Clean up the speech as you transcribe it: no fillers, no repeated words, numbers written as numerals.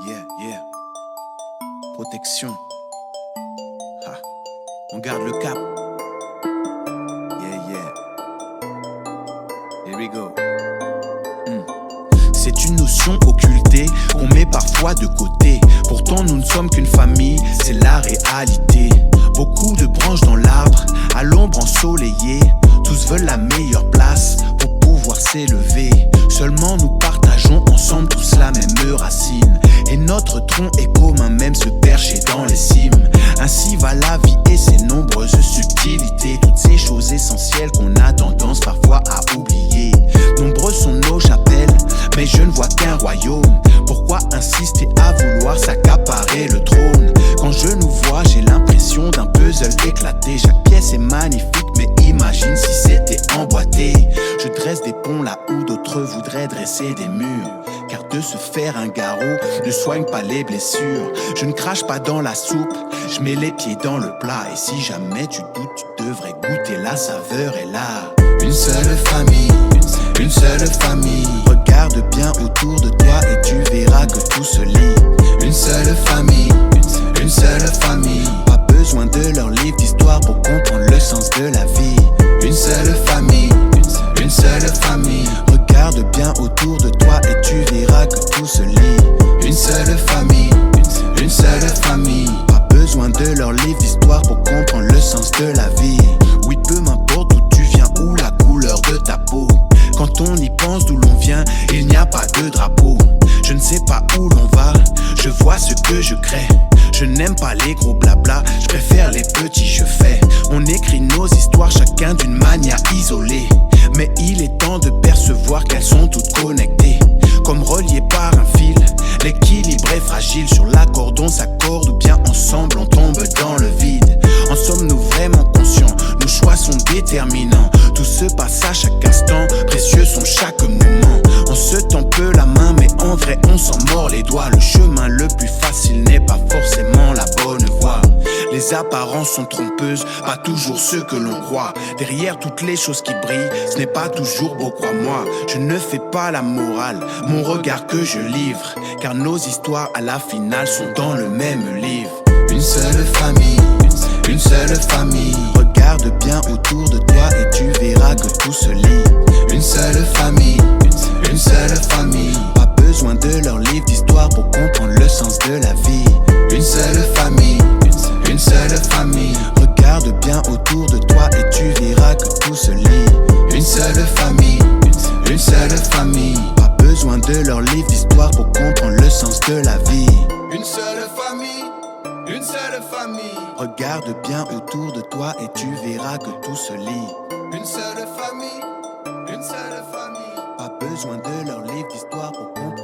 Yeah. Protection. Ha. On garde le cap. Yeah. Here we go. C'est une notion occultée qu'on met parfois de côté. Pourtant nous ne sommes qu'une famille, c'est la réalité. Beaucoup de branches dans l'arbre, à l'ombre ensoleillée. Tous veulent la meilleure place pour pouvoir s'élever. Seulement nous partageons ensemble tous la même racine. Et notre tronc est commun, même se percher dans les cimes. Ainsi va la vie et ses nombreuses subtilités. Toutes ces choses essentielles qu'on a tendance parfois à oublier. Nombreux sont nos chapelles, mais je ne vois qu'un royaume. Pourquoi insister à vouloir s'accaparer le trône? Quand je nous vois, j'ai l'impression d'un puzzle éclaté. Chaque pièce est magnifique, mais imagine si c'était emboîté. Je dresse des ponts là où d'autres voudraient dresser des murs. Car de se faire un garrot ne soigne pas les blessures. Je ne crache pas dans la soupe, je mets les pieds dans le plat. Et si jamais tu doutes, tu devrais goûter, la saveur est là. Une seule famille, une seule famille. Regarde bien autour de toi et tu verras que tout se lie. Une seule famille, une seule famille. Pas besoin de leur livre d'histoire pour comprendre le sens de la vie. Une seule famille, une seule famille. Regarde bien autour de toi et tu verras que tout se lie. Une seule famille, une seule famille. Pas besoin de leur livre d'histoire pour comprendre le sens de la vie. Oui, peu m'importe d'où tu viens ou la couleur de ta peau. Quand on y pense d'où l'on vient, il n'y a pas de drapeau. Je ne sais pas où l'on va, je vois ce que je crée. Je n'aime pas les gros blabla, je préfère les petits je fais. On écrit nos histoires chacun d'une manière isolée. Mais il est temps de percevoir qu'elles sont toutes connectées. Comme reliées par un fil, l'équilibre est fragile. Sur la corde on s'accorde ou bien ensemble on tombe dans le vide. En sommes-nous vraiment conscients? Nos choix sont déterminants. Tout se passe à chaque instant, précieux sont chaque moment. On se tend peu la main mais en vrai on s'en mord les doigts. Le chemin le plus facile n'est pas forcément la bonne voie. Les apparences sont trompeuses, pas toujours ce que l'on croit. Derrière toutes les choses qui brillent, ce n'est pas toujours beau, crois-moi. Je ne fais pas la morale, mon regard que je livre. Car nos histoires à la finale sont dans le même livre. Une seule famille, une seule famille. Regarde bien autour de toi et tu verras que tout se lie. Une seule famille, une seule famille. Pas besoin de leur livre d'histoire pour comprendre le sens de la vie. Une seule famille, une seule famille. Regarde bien autour de toi et tu verras que tout se lie. Une seule famille, une seule famille. Pas besoin de leur livre d'histoire pour comprendre le sens de la vie. Une seule famille, une seule famille. Regarde bien autour de toi et tu verras que tout se lie. Une seule famille, une seule famille. Pas besoin de leur livre d'histoire pour comprendre